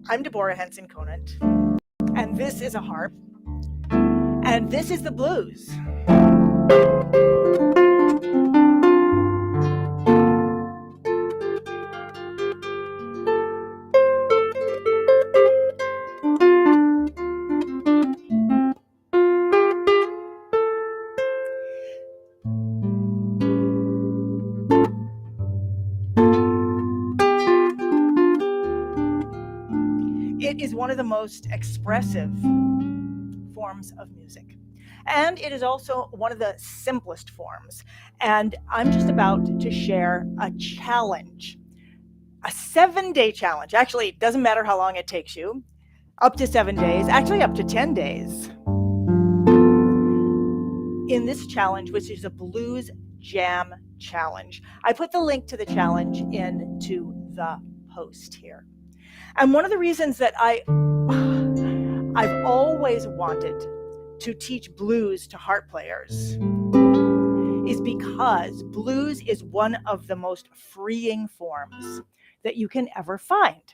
I'm Deborah Henson-Conant, and this is a harp, and this is the blues. It is one of the most expressive forms of music. And it is also one of the simplest forms. And I'm just about to share a challenge, a 7-day challenge. Actually, it doesn't matter how long it takes you, up to 7 days, actually up to 10 days. In this challenge, which is a blues jam challenge. I put the link to the challenge into the post here. And one of the reasons that I've always wanted to teach blues to harp players is because blues is one of the most freeing forms that you can ever find.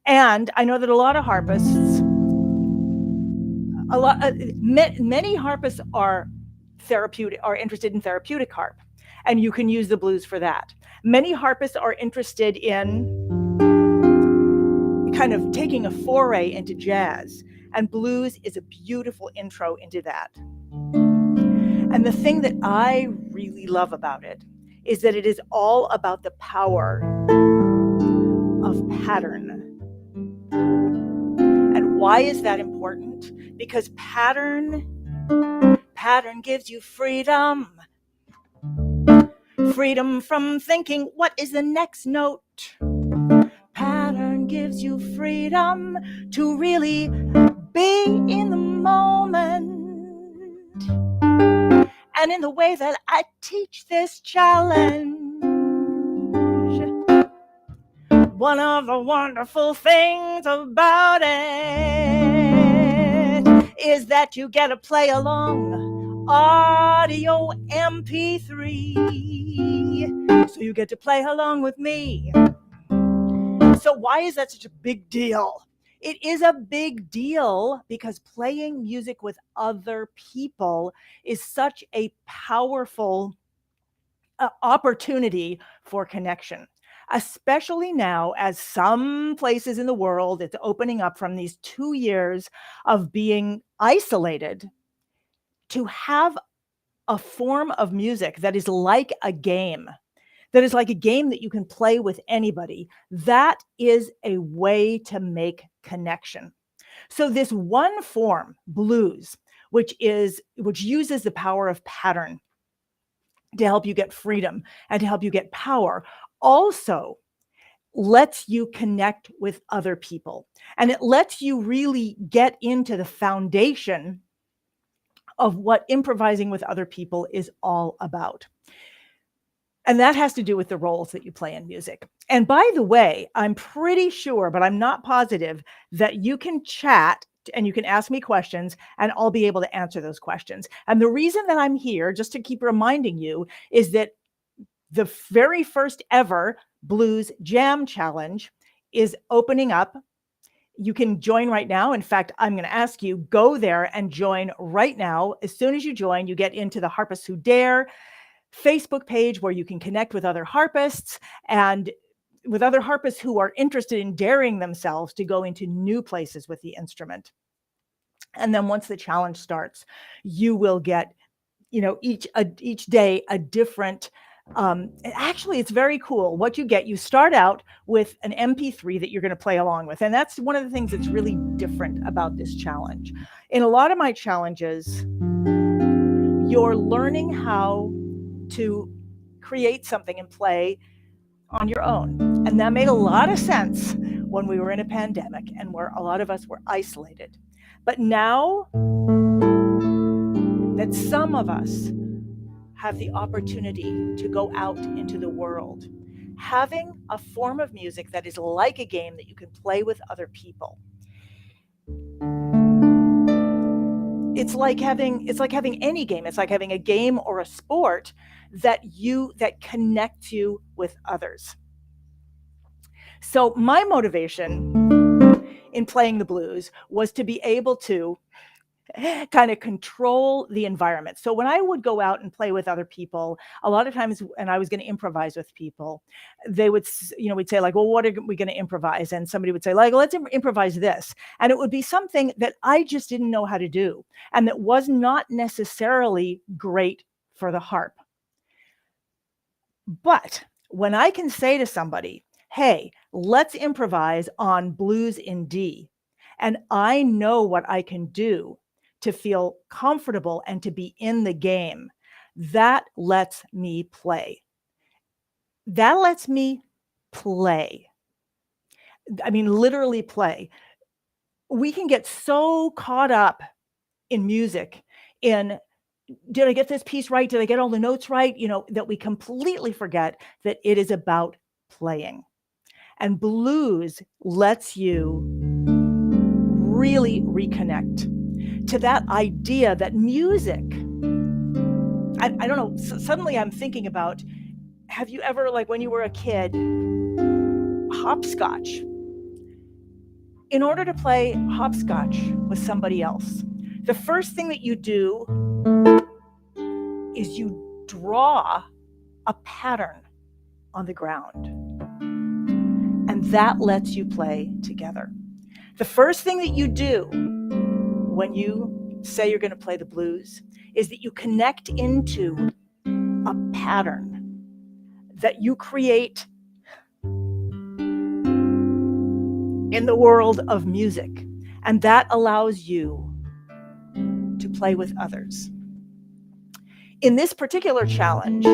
And I know that a lot of harpists, many harpists are interested in therapeutic harp, and you can use the blues for that. Many harpists are interested in kind of taking a foray into jazz, and blues is a beautiful intro into that. And the thing that I really love about it is that it is all about the power of pattern. And why is that important? Because pattern gives you freedom. Freedom from thinking, what is the next note? Pattern gives you freedom to really be in the moment. And in the way that I teach this challenge, one of the wonderful things about it is that you get to play along audio MP3. So you get to play along with me. So why is that such a big deal? It is a big deal because playing music with other people is such a powerful opportunity for connection, especially now as some places in the world, it's opening up from these 2 years of being isolated to have a form of music that is like a game. That is like a game that you can play with anybody. That is a way to make connection. So this one form, blues, which uses the power of pattern to help you get freedom and to help you get power, also lets you connect with other people. And it lets you really get into the foundation of what improvising with other people is all about. And that has to do with the roles that you play in music. And by the way, I'm pretty sure, but I'm not positive, that you can chat and you can ask me questions and I'll be able to answer those questions. And the reason that I'm here, just to keep reminding you, is that the very first ever Blues Jam Challenge is opening up. You can join right now. In fact, I'm going to ask you, go there and join right now. As soon as you join, you get into the Harpists Who Dare Facebook page where you can connect with other harpists and with other harpists who are interested in daring themselves to go into new places with the instrument. And then once the challenge starts, you will get, each day a different, actually, it's very cool. What you get, you start out with an MP3 that you're going to play along with. And that's one of the things that's really different about this challenge. In a lot of my challenges, you're learning how to create something and play on your own. And that made a lot of sense when we were in a pandemic and where a lot of us were isolated. But now that some of us have the opportunity to go out into the world. Having a form of music that is like a game that you can play with other people. It's like having any game. It's like having a game or a sport that connects you with others. So my motivation in playing the blues was to be able to kind of control the environment. So when I would go out and play with other people, a lot of times, and I was going to improvise with people, they would, we'd say like, well, what are we going to improvise? And somebody would say like, let's improvise this. And it would be something that I just didn't know how to do and that was not necessarily great for the harp. But when I can say to somebody, hey, let's improvise on blues in D, and I know what I can do to feel comfortable and to be in the game, that lets me play. That lets me play. I mean, literally play. We can get so caught up in music, in did I get this piece right? Did I get all the notes right? That we completely forget that it is about playing. And blues lets you really reconnect to that idea that music, I don't know, suddenly I'm thinking about, have you ever, like when you were a kid, hopscotch? In order to play hopscotch with somebody else, the first thing that you do is you draw a pattern on the ground. And that lets you play together. The first thing that you do when you say you're going to play the blues is that you connect into a pattern that you create in the world of music. And that allows you to play with others. In this particular challenge,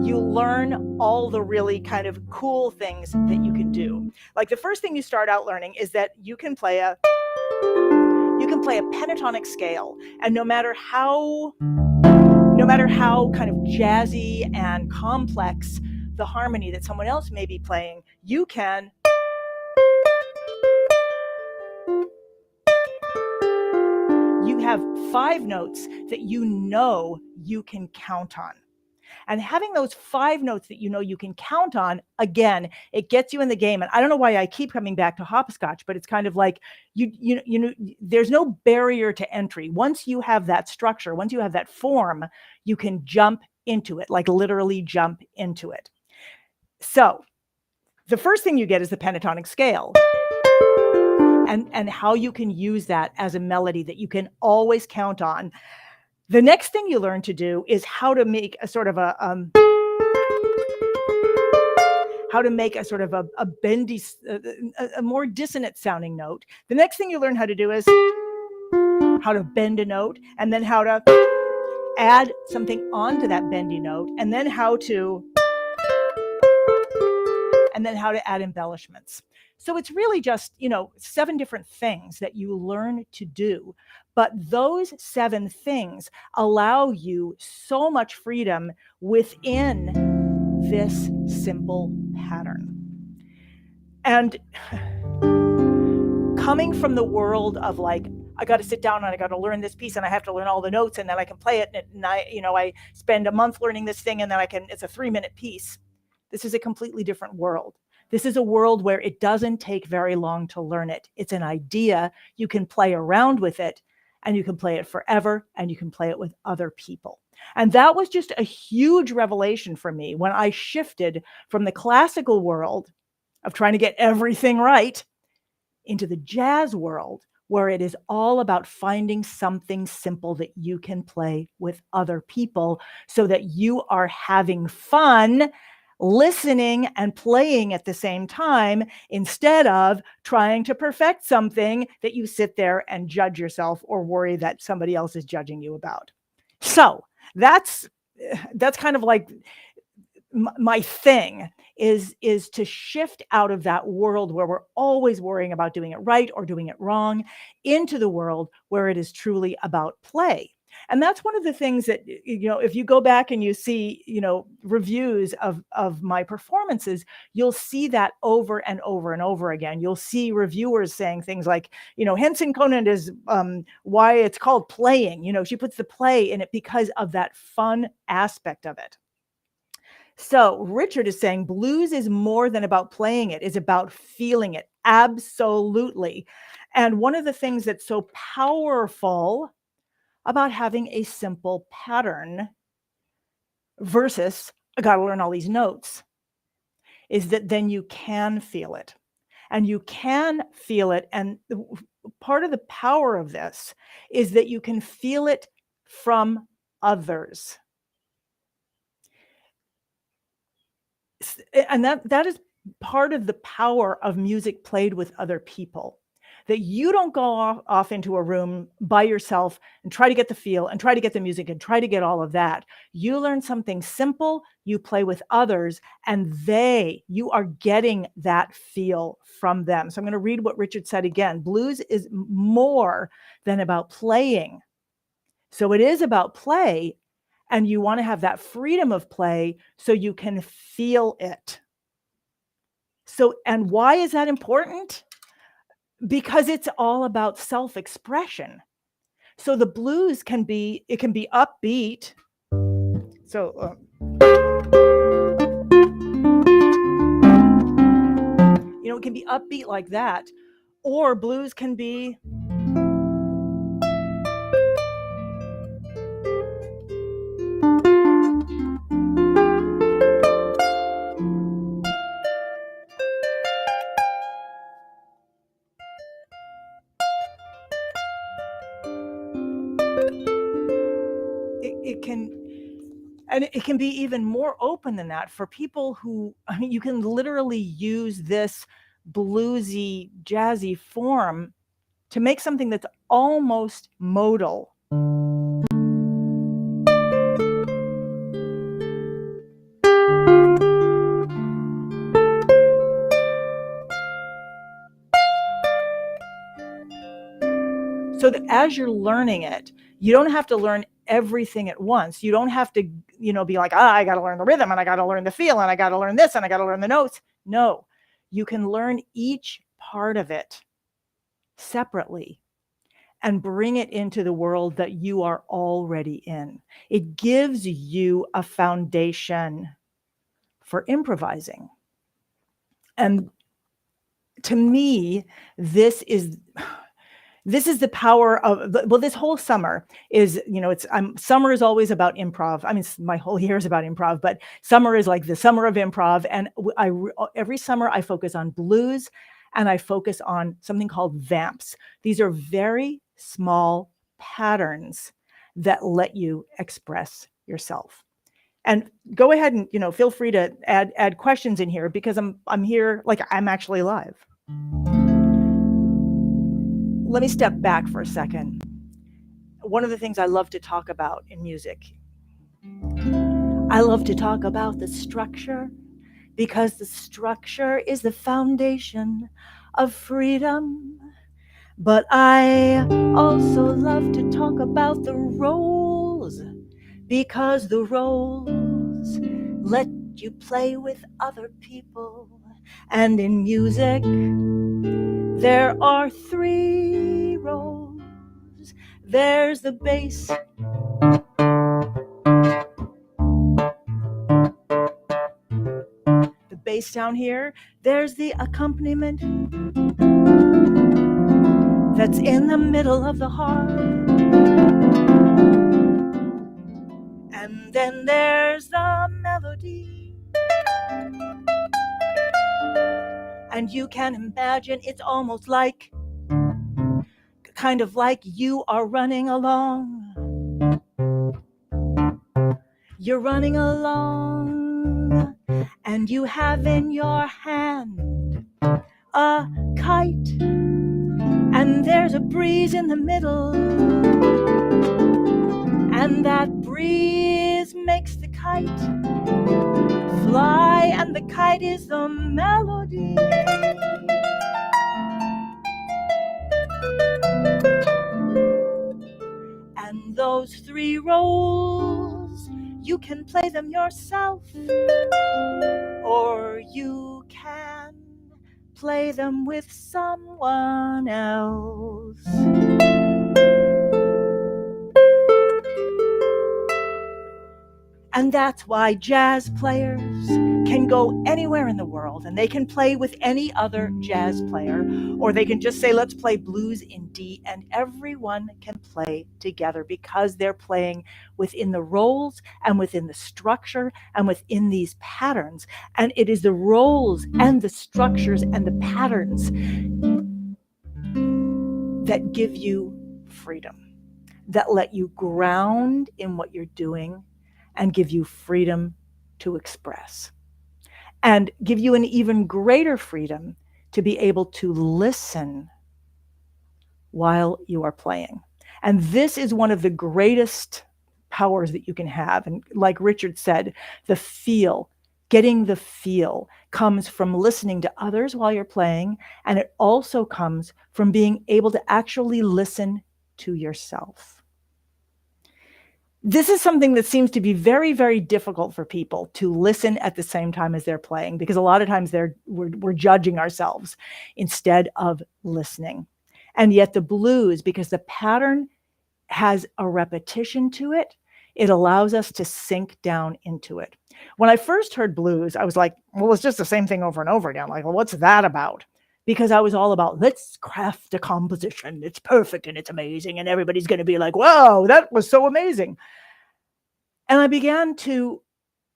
you learn all the really kind of cool things that you can do. Like the first thing you start out learning is that you can play a pentatonic scale, and no matter how kind of jazzy and complex the harmony that someone else may be playing, you have 5 notes that you can count on. And having those 5 notes that you can count on, again, it gets you in the game. And I don't know why I keep coming back to hopscotch, but it's kind of like there's no barrier to entry. Once you have that structure, once you have that form, you can jump into it, like literally jump into it. So the first thing you get is the pentatonic scale. And how you can use that as a melody that you can always count on. The next thing you learn to do is how to make a sort of a bendy, a more dissonant sounding note. The next thing you learn how to do is how to bend a note, and then how to add something onto that bendy note, and then how to add embellishments. So it's really just, 7 different things that you learn to do. But those 7 things allow you so much freedom within this simple pattern. And coming from the world of like, I got to sit down and I got to learn this piece and I have to learn all the notes and then I can play it. And I spend a month learning this thing and then it's a 3-minute piece. This is a completely different world. This is a world where it doesn't take very long to learn it. It's an idea. You can play around with it, and you can play it forever, and you can play it with other people. And that was just a huge revelation for me when I shifted from the classical world of trying to get everything right into the jazz world, where it is all about finding something simple that you can play with other people so that you are having fun listening and playing at the same time, instead of trying to perfect something that you sit there and judge yourself or worry that somebody else is judging you about. So that's kind of like my thing is to shift out of that world where we're always worrying about doing it right or doing it wrong into the world where it is truly about play. And that's one of the things that, if you go back and you see, reviews of my performances, you'll see that over and over and over again. You'll see reviewers saying things like, Henson-Conant is why it's called playing. She puts the play in it because of that fun aspect of it. So Richard is saying blues is more than about playing it, it's about feeling it. Absolutely. And one of the things that's so powerful about having a simple pattern versus I got to learn all these notes is that then you can feel it. And you can feel it. And part of the power of this is that you can feel it from others. And that is part of the power of music played with other people, that you don't go off into a room by yourself and try to get the feel and try to get the music and try to get all of that. You learn something simple, you play with others, and you are getting that feel from them. So I'm going to read what Richard said again. Blues is more than about playing. So it is about play, and you want to have that freedom of play so you can feel it. So, and why is that important? Because it's all about self-expression. So the blues can be upbeat. So it can be upbeat like that, or blues can be it can be even more open than that for people who, you can literally use this bluesy, jazzy form to make something that's almost modal. So that as you're learning it, you don't have to learn everything at once. You don't have to, be like, I got to learn the rhythm and I got to learn the feel and I got to learn this and I got to learn the notes. No, you can learn each part of it separately and bring it into the world that you are already in. It gives you a foundation for improvising. And to me, this is the power of, this whole summer is, summer is always about improv. I mean, my whole year is about improv, but summer is like the summer of improv. And every summer I focus on blues and I focus on something called vamps. These are very small patterns that let you express yourself. And go ahead and, feel free to add questions in here because I'm here, like I'm actually live. Let me step back for a second. One of the things I love to talk about in music, I love to talk about the structure because the structure is the foundation of freedom. But I also love to talk about the roles because the roles let you play with other people. And in music, there are 3 roles. There's the bass, the bass down here. There's the accompaniment that's in the middle of the harp. And then there's the melody. And you can imagine it's almost like, kind of like you are running along. You're running along, and you have in your hand a kite, and there's a breeze in the middle, and that breeze makes the kite fly, and the kite is the melody. And those three roles, you can play them yourself, or you can play them with someone else. And that's why jazz players can go anywhere in the world and they can play with any other jazz player, or they can just say, let's play blues in D, and everyone can play together because they're playing within the roles and within the structure and within these patterns. And it is the roles and the structures and the patterns that give you freedom, that let you ground in what you're doing and give you freedom to express, and give you an even greater freedom to be able to listen while you are playing. And this is one of the greatest powers that you can have. And like Richard said, the feel, getting the feel comes from listening to others while you're playing, and it also comes from being able to actually listen to yourself. This is something that seems to be very, very difficult for people to listen at the same time as they're playing, because a lot of times we're judging ourselves instead of listening. And yet the blues, because the pattern has a repetition to it, it allows us to sink down into it. When I first heard blues, I was like, well, it's just the same thing over and over again. Like, well, what's that about? Because I was all about, let's craft a composition. It's perfect and it's amazing. And everybody's going to be like, whoa, that was so amazing. And I began to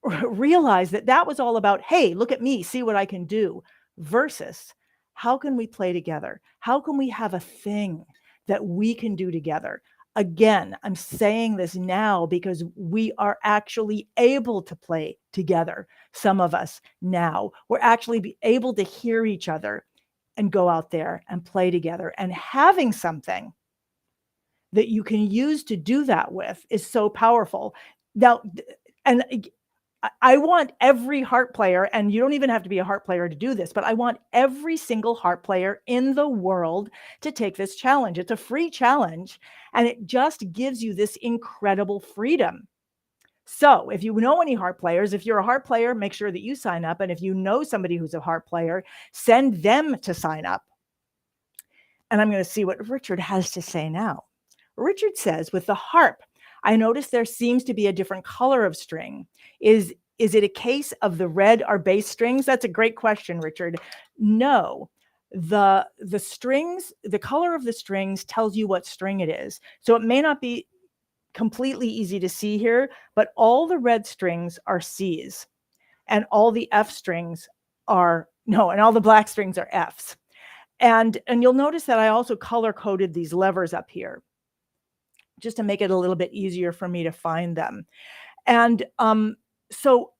realize that that was all about, hey, look at me, see what I can do, versus how can we play together? How can we have a thing that we can do together? Again, I'm saying this now because we are actually able to play together. Some of us now, we're actually able to hear each other and go out there and play together. And having something that you can use to do that with is so powerful. Now, and I want every harp player, and you don't even have to be a harp player to do this, but I want every single harp player in the world to take this challenge. It's a free challenge, and it just gives you this incredible freedom. So if you know any harp players, if you're a harp player, make sure that you sign up. And if you know somebody who's a harp player, send them to sign up. And I'm going to see what Richard has to say now. Richard says, with the harp, I noticed there seems to be a different color of string. Is it a case of the red are bass strings? That's a great question, Richard. No, the strings, the color of the strings tells you what string it is. So it may not be completely easy to see here, but all the red strings are C's, and all the F strings are, no, and all the black strings are F's. And you'll notice that I also color coded these levers up here, just to make it a little bit easier for me to find them. And so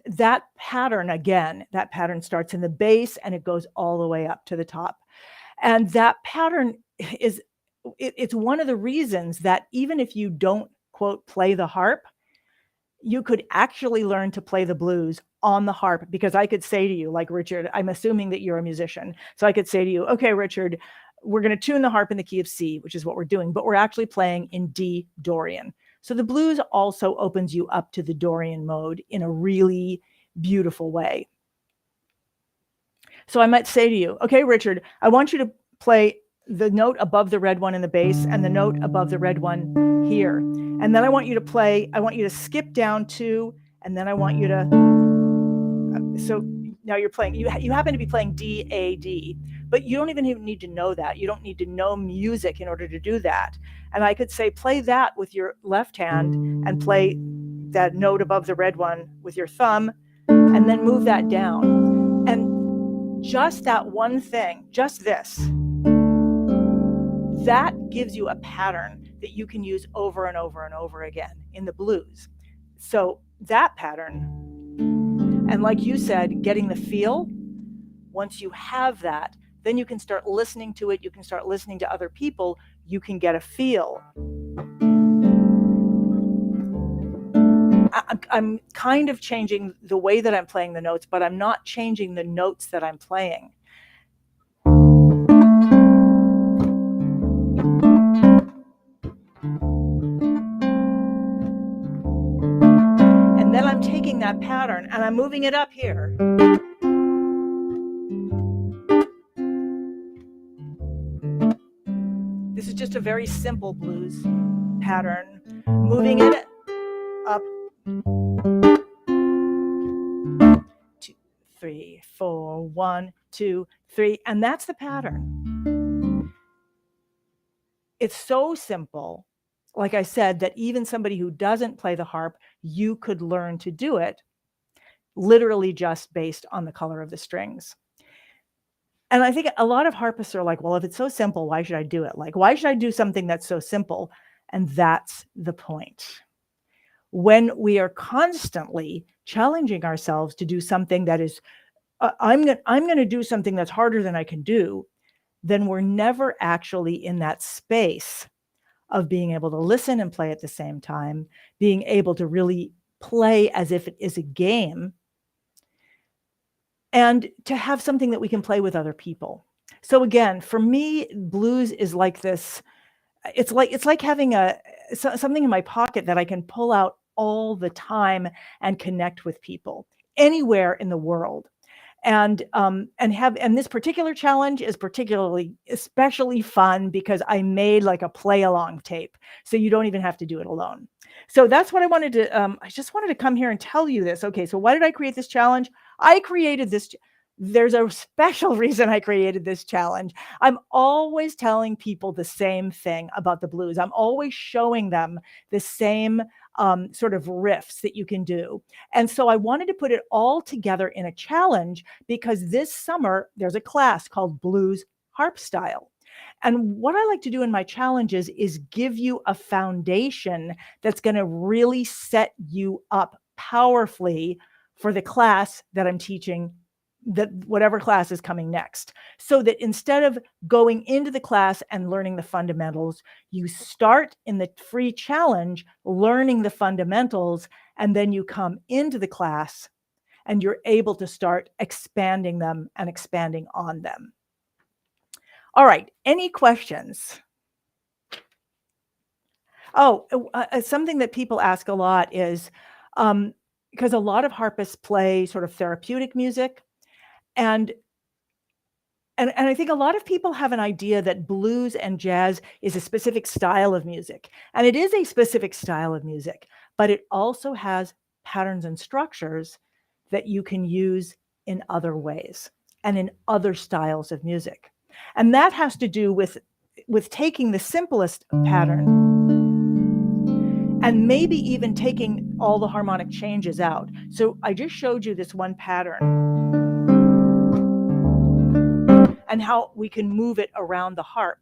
that pattern, again, that pattern starts in the bass and it goes all the way up to the top. And that pattern is, it's one of the reasons that even if you don't, quote, play the harp, you could actually learn to play the blues on the harp. Because I could say to you, like, Richard, I'm assuming that you're a musician. So I could say to you, okay, Richard, we're going to tune the harp in the key of C, which is what we're doing, but we're actually playing in D Dorian. So the blues also opens you up to the Dorian mode in a really beautiful way. So I might say to you, okay, Richard, I want you to play the note above the red one in the bass and the note above the red one here. And then I want you to skip down two, and then I want you to, so now you're playing, you happen to be playing D, A, D, but you don't even need to know that. You don't need to know music in order to do that. And I could say, play that with your left hand and play that note above the red one with your thumb, and then move that down. And just that one thing, just this, that gives you a pattern that you can use over and over and over again in the blues. So that pattern, and like you said, getting the feel, once you have that, then you can start listening to it. You can start listening to other people. You can get a feel. I'm kind of changing the way that I'm playing the notes, but I'm not changing the notes that I'm playing. And then I'm taking that pattern and I'm moving it up here. This is just a very simple blues pattern, moving it up. 2, 3, 4, 1, 2, 3, and that's the pattern. It's so simple, like I said, that even somebody who doesn't play the harp, you could learn to do it, literally just based on the color of the strings. And I think a lot of harpists are like, well, if it's so simple, why should I do it? Like, why should I do something that's so simple? And that's the point. When we are constantly challenging ourselves to do something that is, I'm going to do something that's harder than I can do, then we're never actually in that space of being able to listen and play at the same time, being able to really play as if it is a game, and to have something that we can play with other people. So again, for me, blues is like this. It's like having something in my pocket that I can pull out all the time and connect with people anywhere in the world. And this particular challenge is especially fun because I made like a play along tape, so you don't even have to do it alone. So that's what I wanted to. I just wanted to come here and tell you this. Okay, so why did I create this challenge? I created this. There's a special reason I created this challenge. I'm always telling people the same thing about the blues. I'm always showing them the same sort of riffs that you can do. And so I wanted to put it all together in a challenge because this summer there's a class called Blues Harp Style. And what I like to do in my challenges is give you a foundation that's going to really set you up powerfully for the class that I'm teaching, that whatever class is coming next, so that instead of going into the class and learning the fundamentals, you start in the free challenge learning the fundamentals, and then you come into the class and you're able to start expanding them and expanding on them. All right, any questions? Oh, something that people ask a lot is, because a lot of harpists play sort of therapeutic music, and I think a lot of people have an idea that blues and jazz is a specific style of music, and it is a specific style of music, but it also has patterns and structures that you can use in other ways and in other styles of music. And that has to do with taking the simplest pattern and maybe even taking all the harmonic changes out. So I just showed you this one pattern and how we can move it around the harp.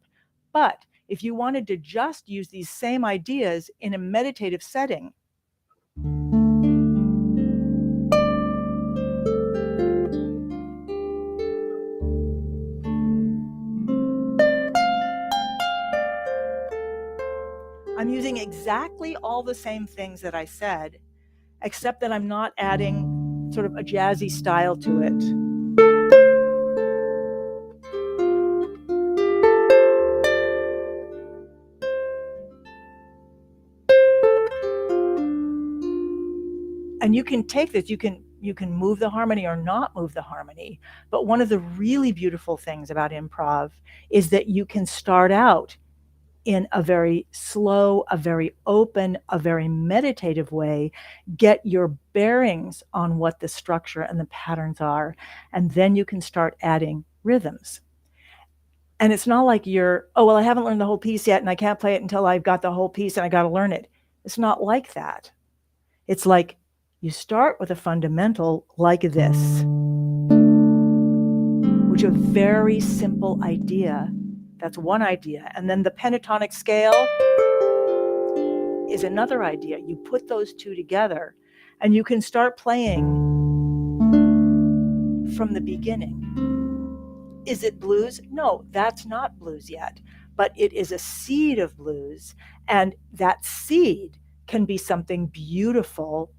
But if you wanted to just use these same ideas in a meditative setting, I'm using exactly all the same things that I said, except that I'm not adding sort of a jazzy style to it. And you can take this, you can move the harmony or not move the harmony. But one of the really beautiful things about improv is that you can start out in a very slow, a very open, a very meditative way, get your bearings on what the structure and the patterns are, and then you can start adding rhythms. And it's not like you're, oh, well, I haven't learned the whole piece yet, and I can't play it until I've got the whole piece and I got to learn it. It's not like that. It's like you start with a fundamental like this, which is a very simple idea. That's one idea. And then the pentatonic scale is another idea. You put those two together and you can start playing from the beginning. Is it blues? No, that's not blues yet, but it is a seed of blues, and that seed can be something beautiful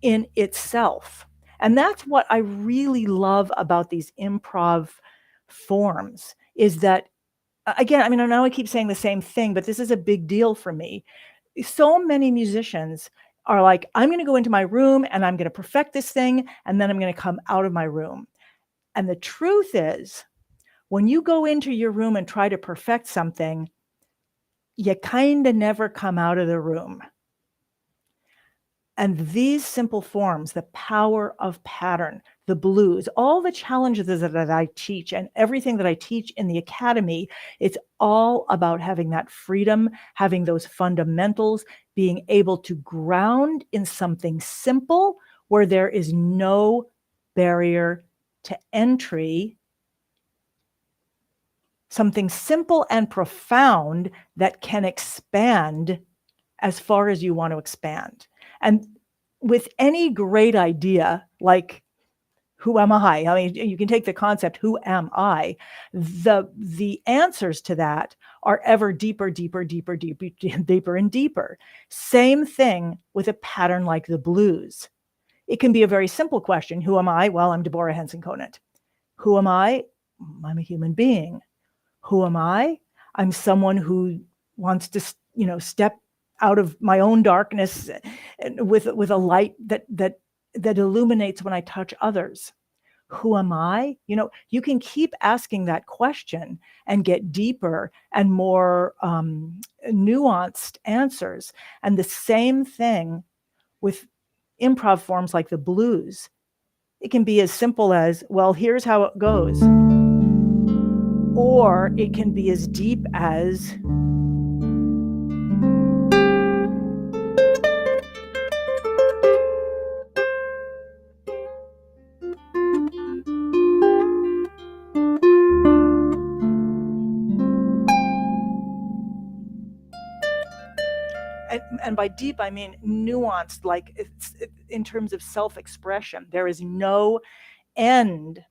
in itself. And that's what I really love about these improv forms is that, again, I mean, I know I keep saying the same thing, but this is a big deal for me. So many musicians are like, I'm going to go into my room and I'm going to perfect this thing, and then I'm going to come out of my room. And the truth is, when you go into your room and try to perfect something, you kind of never come out of the room. And these simple forms, the power of pattern, the blues, all the challenges that I teach and everything that I teach in the academy, it's all about having that freedom, having those fundamentals, being able to ground in something simple where there is no barrier to entry, something simple and profound that can expand as far as you want to expand. And with any great idea, like who am I? I mean, you can take the concept, who am I? The answers to that are ever deeper, deeper, deeper, deeper, deeper, and deeper. Same thing with a pattern like the blues. It can be a very simple question. Who am I? Well, I'm Deborah Henson-Conant. Who am I? I'm a human being. Who am I? I'm someone who wants to, step out of my own darkness with a light that illuminates when I touch others. Who am I? You can keep asking that question and get deeper and more nuanced answers. And the same thing with improv forms like the blues. It can be as simple as, well, here's how it goes. Or it can be as deep as, and by deep, I mean nuanced, like it's in terms of self-expression. There is no end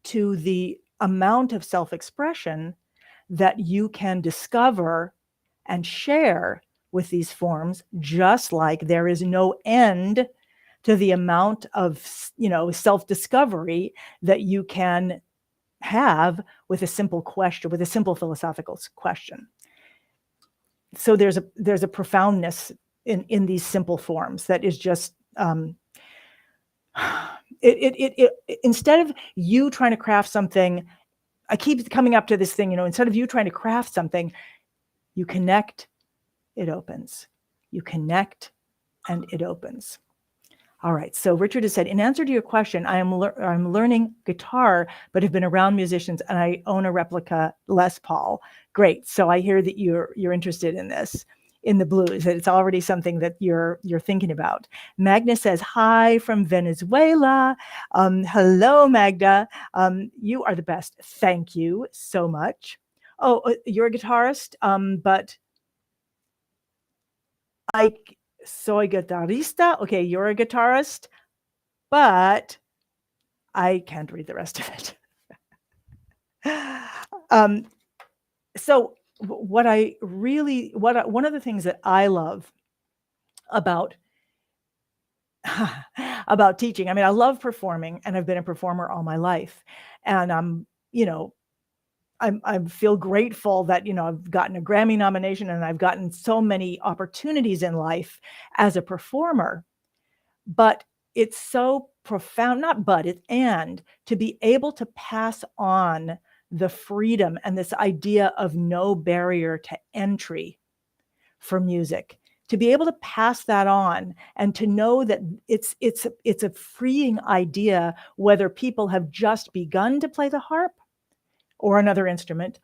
to the amount of self-expression that you can discover and share with these forms, just like there is no end to the amount of, self-discovery that you can have with a simple question, with a simple philosophical question. So there's a profoundness in these simple forms that is just instead of you trying to craft something, I keep coming up to this thing, instead of you trying to craft something, you connect, it opens. You connect and it opens. All right. So Richard has said, in answer to your question, I'm learning guitar, but have been around musicians, and I own a replica Les Paul. Great. So I hear that you're interested in this, in the blues, that it's already something that you're thinking about. Magda says, hi from Venezuela. Hello, Magda. You are the best. Thank you so much. Oh, you're a guitarist, but soy guitarrista. Okay, you're a guitarist, but I can't read the rest of it. So one of the things that I love about teaching, I mean, I love performing, and I've been a performer all my life, and I feel grateful that, I've gotten a Grammy nomination and I've gotten so many opportunities in life as a performer. But it's so profound, and to be able to pass on the freedom and this idea of no barrier to entry for music, to be able to pass that on and to know that it's a freeing idea, whether people have just begun to play the harp or another instrument,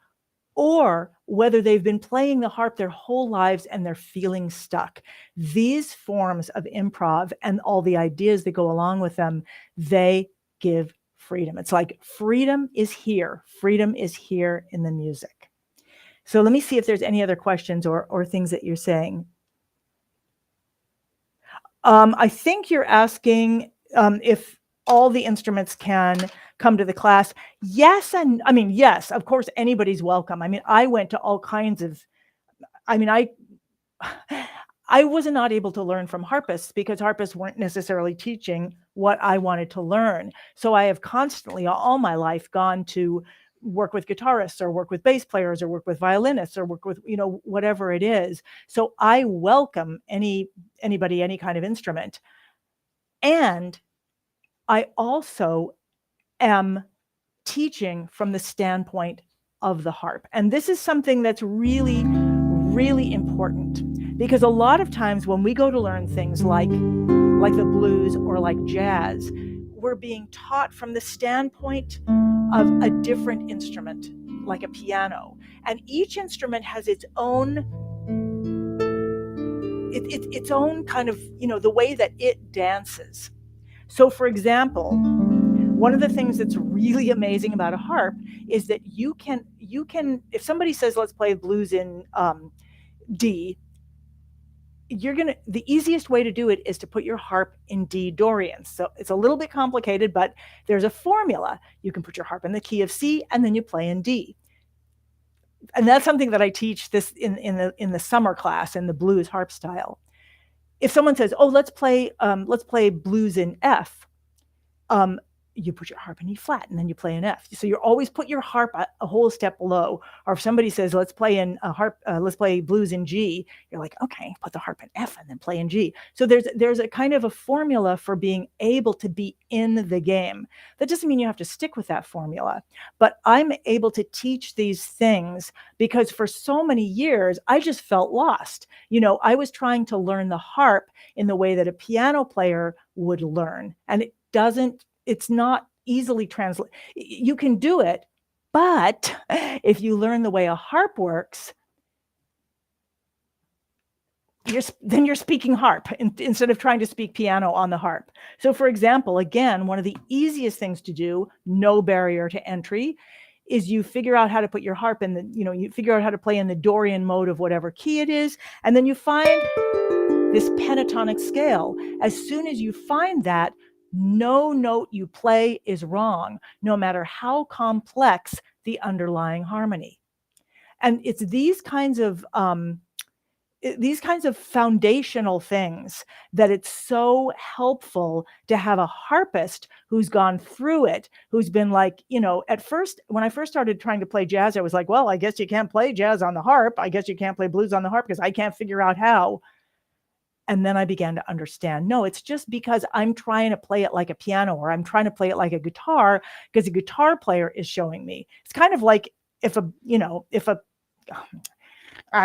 or whether they've been playing the harp their whole lives and they're feeling stuck. These forms of improv and all the ideas that go along with them, they give freedom. It's like freedom is here. Freedom is here in the music. So let me see if there's any other questions or things that you're saying. I think you're asking if all the instruments can come to the class. Yes, and I mean, yes, of course, anybody's welcome. I mean, I went to all kinds of, I mean, I was not able to learn from harpists because harpists weren't necessarily teaching what I wanted to learn. So I have constantly, all my life, gone to work with guitarists or work with bass players or work with violinists or work with, whatever it is. So I welcome anybody, any kind of instrument. And I also am teaching from the standpoint of the harp. And this is something that's really, really important, because a lot of times when we go to learn things like the blues or like jazz, we're being taught from the standpoint of a different instrument, like a piano. And each instrument has its own its own kind of, the way that it dances. So for example, one of the things that's really amazing about a harp is that you can, if somebody says, let's play blues in D, the easiest way to do it is to put your harp in D Dorian. So it's a little bit complicated, but there's a formula. You can put your harp in the key of C and then you play in D. And that's something that I teach this in the summer class in the blues harp style. If someone says, oh, let's play blues in F, you put your harp in E flat and then you play an F. So you always put your harp a whole step below. Or if somebody says, let's play blues in G, you're like, okay, put the harp in F and then play in G. So there's a kind of a formula for being able to be in the game. That doesn't mean you have to stick with that formula, but I'm able to teach these things because for so many years, I just felt lost. I was trying to learn the harp in the way that a piano player would learn. And it's not easily translated. You can do it, but if you learn the way a harp works, then you're speaking harp instead of trying to speak piano on the harp. So for example, again, one of the easiest things to do, no barrier to entry, is you figure out how to put your harp in you figure out how to play in the Dorian mode of whatever key it is, and then you find this pentatonic scale. As soon as you find that, no note you play is wrong, no matter how complex the underlying harmony. And it's these kinds of foundational things that it's so helpful to have a harpist who's gone through it, who's been like, at first, when I first started trying to play jazz, I was like, well, I guess you can't play jazz on the harp. I guess you can't play blues on the harp because I can't figure out how. And then I began to understand, no, it's just because I'm trying to play it like a piano, or I'm trying to play it like a guitar because a guitar player is showing me. It's kind of like I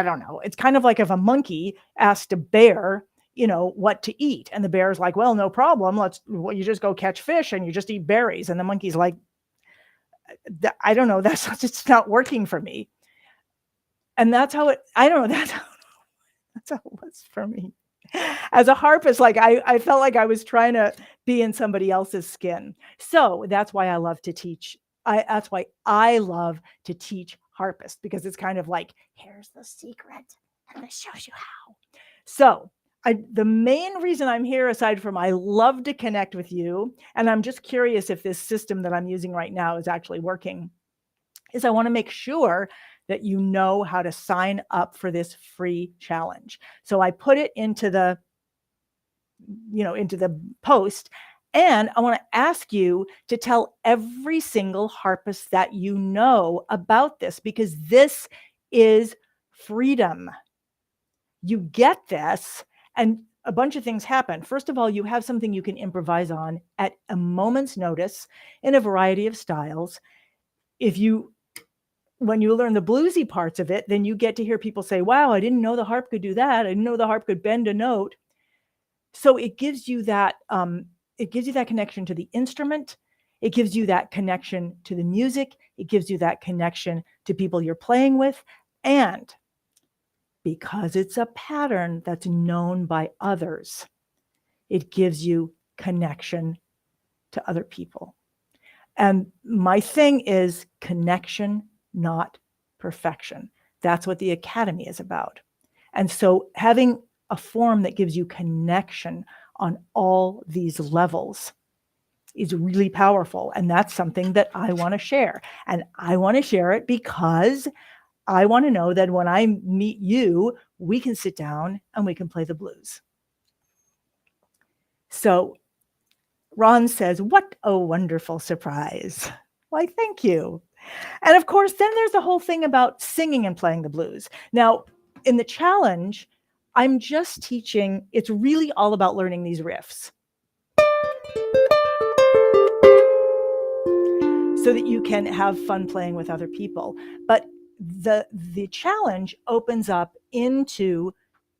don't know, it's kind of like if a monkey asked a bear, what to eat. And the bear's like, well, no problem. You just go catch fish and you just eat berries. And the monkey's like, I don't know, it's not working for me. And that's how it was for me. As a harpist, like I felt like I was trying to be in somebody else's skin. So that's why I love to teach. That's why I love to teach harpists, because it's kind of like, here's the secret and this shows you how. So the main reason I'm here, aside from I love to connect with you, and I'm just curious if this system that I'm using right now is actually working, is I want to make sure that you know how to sign up for this free challenge. So I put it into the post, and I want to ask you to tell every single harpist that you know about this, because this is freedom. You get this, and a bunch of things happen. First of all, you have something you can improvise on at a moment's notice in a variety of styles. When you learn the bluesy parts of it, then you get to hear people say, wow, I didn't know the harp could do that. I didn't know the harp could bend a note. So it gives you that connection to the instrument. It gives you that connection to the music. It gives you that connection to people you're playing with. And because it's a pattern that's known by others, it gives you connection to other people. And my thing is connection, not perfection. That's what the Academy is about. And so having a form that gives you connection on all these levels is really powerful. And that's something that I want to share. And I want to share it because I want to know that when I meet you, we can sit down and we can play the blues. So Ron says, "What a wonderful surprise." Why, thank you. And of course, then there's the whole thing about singing and playing the blues. Now, in the challenge, I'm just teaching, it's really all about learning these riffs so that you can have fun playing with other people. But the challenge opens up into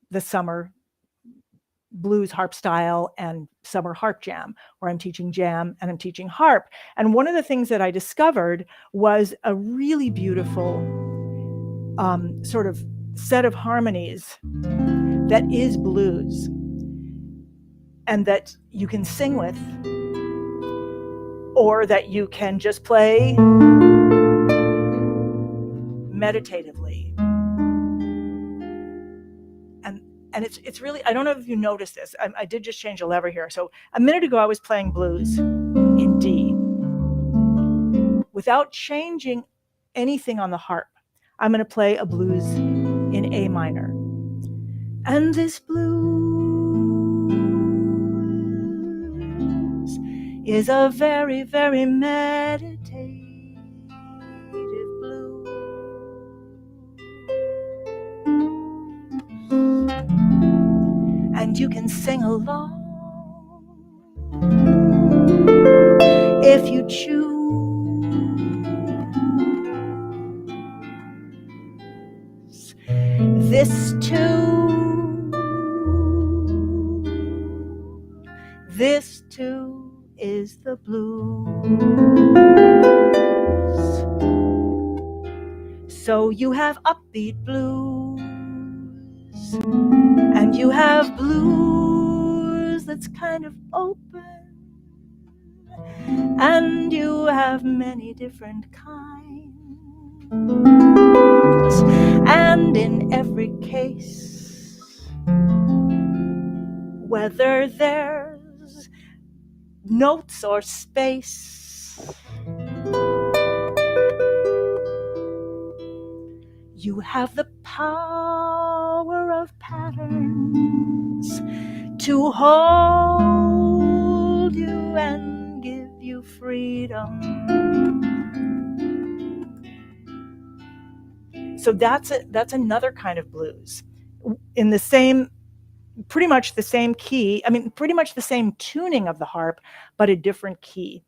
the summer blues harp style and summer harp jam, where I'm teaching jam and I'm teaching harp. And one of the things that I discovered was a really beautiful sort of set of harmonies that is blues and that you can sing with, or that you can just play meditatively. And it's really, I don't know if you noticed this. I did just change a lever here. So a minute ago I was playing blues in D without changing anything on the harp. I'm going to play a blues in A minor. And this blues is a very, very meditative blues. And you can sing along if you choose. This too is the blues. So you have upbeat blues, and you have blues that's kind of open, and you have many different kinds. And in every case, whether there's notes or space, you have the power of patterns to hold you and give you freedom. So that's another kind of blues in the same, pretty much the same key. I mean, pretty much the same tuning of the harp, but a different key.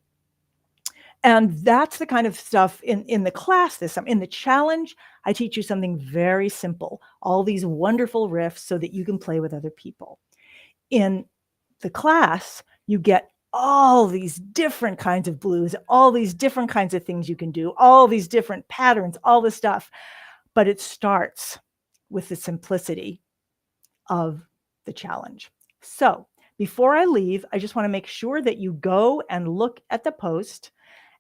And that's the kind of stuff in the class this time. In the challenge, I teach you something very simple, all these wonderful riffs so that you can play with other people. In the class, you get all these different kinds of blues, all these different kinds of things you can do, all these different patterns, all this stuff. But it starts with the simplicity of the challenge. So before I leave, I just want to make sure that you go and look at the post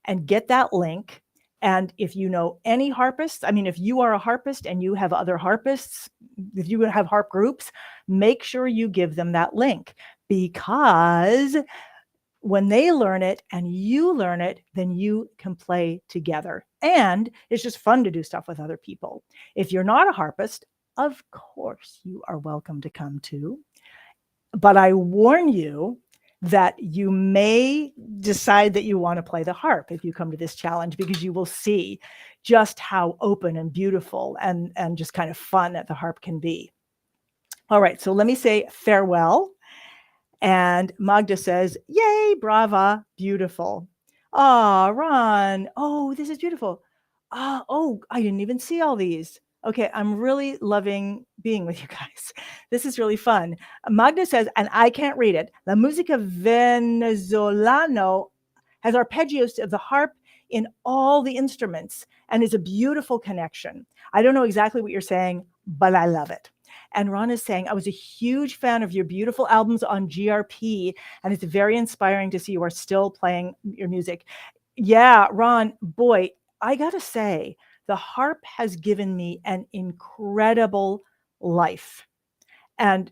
and get that link. And if you know any harpists, I mean, if you are a harpist and you have other harpists, if you have harp groups, make sure you give them that link, because when they learn it and you learn it, then you can play together. And it's just fun to do stuff with other people. If you're not a harpist, of course you are welcome to come too. But I warn you that you may decide that you want to play the harp if you come to this challenge, because you will see just how open and beautiful and just kind of fun that the harp can be. All right, so let me say farewell. And Magda says, "Yay, brava, beautiful." Ah, Ron. Oh, this is beautiful. Oh, I didn't even see all these. Okay, I'm really loving being with you guys. This is really fun. Magda says, and I can't read it, La Musica Venezolano has arpeggios of the harp in all the instruments and is a beautiful connection. I don't know exactly what you're saying, but I love it. And Ron is saying, I was a huge fan of your beautiful albums on GRP, and it's very inspiring to see you are still playing your music. Yeah, Ron, boy, I gotta say, the harp has given me an incredible life. And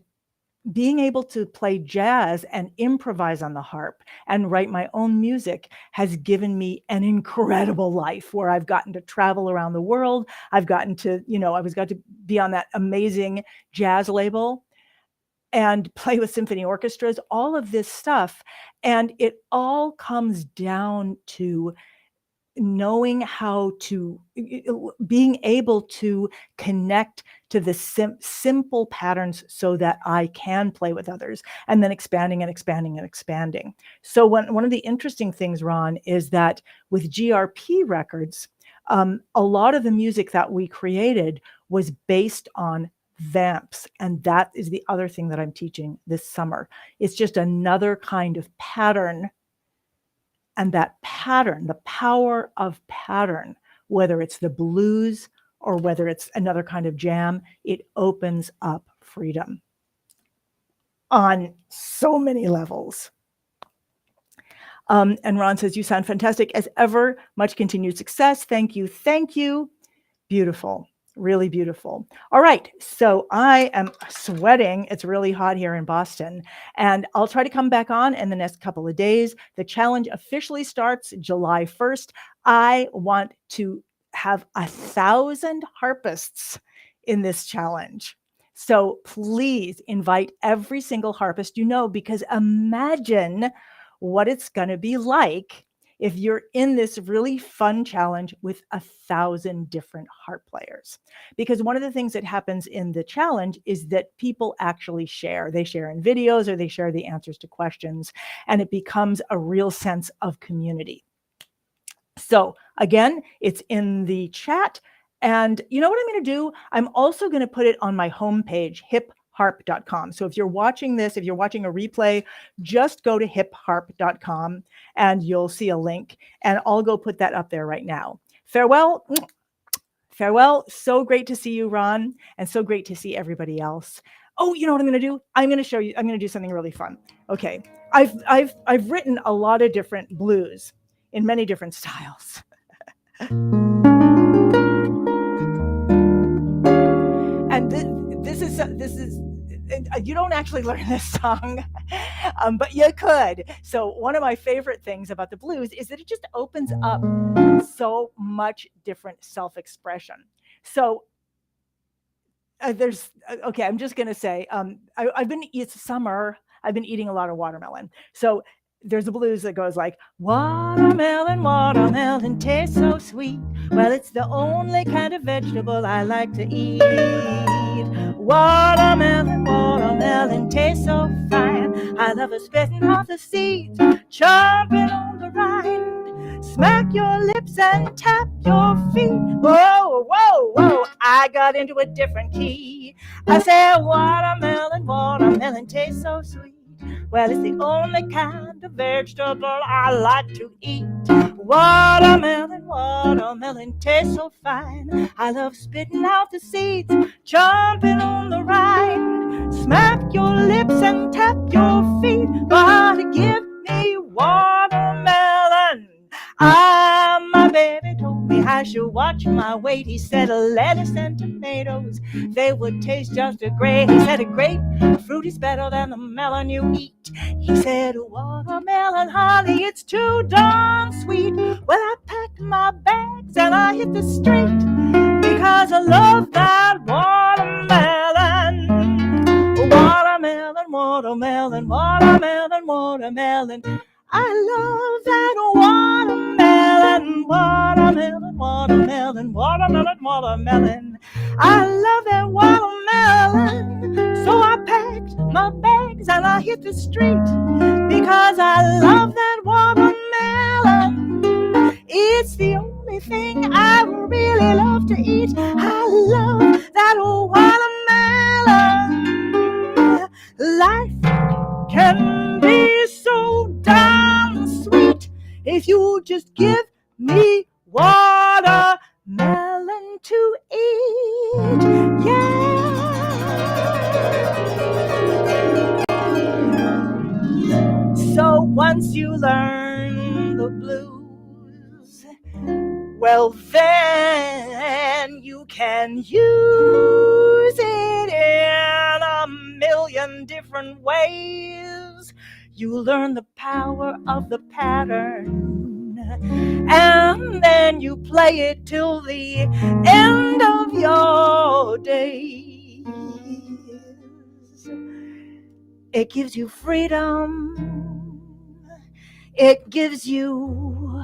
being able to play jazz and improvise on the harp and write my own music has given me an incredible life where I've gotten to travel around the world. I've gotten to, got to be on that amazing jazz label and play with symphony orchestras, all of this stuff. And it all comes down to knowing how to, being able to connect to the simple patterns so that I can play with others, and then expanding and expanding and expanding. So one of the interesting things, Ron, is that with GRP records, a lot of the music that we created was based on vamps. And that is the other thing that I'm teaching this summer. It's just another kind of pattern. And that pattern, the power of pattern, whether it's the blues or whether it's another kind of jam, it opens up freedom on so many levels. And Ron says, you sound fantastic as ever. Much continued success. Thank you. Thank you. Beautiful. Really beautiful. All right. So I am sweating. It's really hot here in Boston, and I'll try to come back on in the next couple of days. The challenge officially starts July 1st. I want to have 1,000 harpists in this challenge. So please invite every single harpist you know, because imagine what it's going to be like if you're in this really fun challenge with 1,000 different harp players. Because one of the things that happens in the challenge is that people actually share. They share in videos or they share the answers to questions, and it becomes a real sense of community. So again, it's in the chat. And you know what I'm going to do? I'm also going to put it on my homepage, hipharp.com. So if you're watching this, if you're watching a replay, just go to hipharp.com and you'll see a link, and I'll go put that up there right now. Farewell. Farewell. So great to see you, Ron, and so great to see everybody else. Oh, you know what I'm going to do? I'm going to show you. I'm going to do something really fun. Okay. I've written a lot of different blues in many different styles. And this is you don't actually learn this song, but you could. So one of my favorite things about the blues is that it just opens up so much different self-expression. So okay, I'm just going to say, it's summer. I've been eating a lot of watermelon. So there's a blues that goes like, watermelon, watermelon tastes so sweet. Well, it's the only kind of vegetable I like to eat. Watermelon, watermelon tastes so fine. I love spitting off the seeds, chomping on the rind. Smack your lips and tap your feet. Whoa, whoa, whoa, I got into a different key. I said, watermelon, watermelon tastes so sweet. Well, it's the only kind of vegetable I like to eat. Watermelon, watermelon tastes so fine. I love spitting out the seeds, chomping on the rind. Smack your lips and tap your feet, but give me watermelon. My baby told me I should watch my weight. He said lettuce and tomatoes, they would taste just as great. He said a grapefruit is better than the melon you eat. He said watermelon, honey, it's too darn sweet. Well, I packed my bags and I hit the street because I love that watermelon. Watermelon, watermelon, watermelon, watermelon. I love that watermelon, watermelon, watermelon, watermelon, watermelon. I love that watermelon. So I packed my bags and I hit the street because I love that watermelon. It's the only thing I really love to eat. I love that watermelon. Life can be so damn sweet if you just give me watermelon to eat. Yeah. So once you learn the blues, well then you can use it in a million million different ways. You learn the power of the pattern, and then you play it till the end of your days. It gives you freedom. It gives you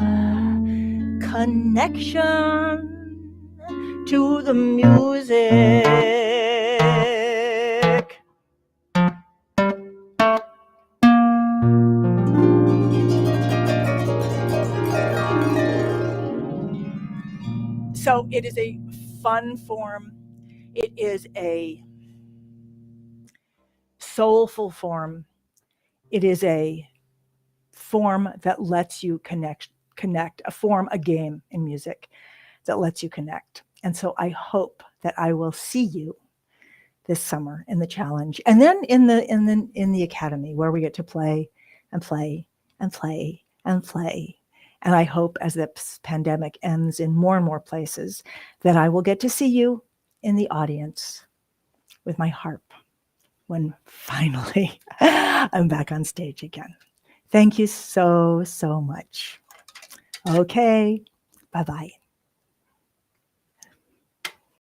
connection to the music. So it is a fun form. It is a soulful form. It is a form that lets you connect, a game in music that lets you connect. And so I hope that I will see you this summer in the challenge, and then in the academy, where we get to play and play and play and play. And I hope as this pandemic ends in more and more places, that I will get to see you in the audience with my harp when finally I'm back on stage again. Thank you so, so much. Okay, bye-bye.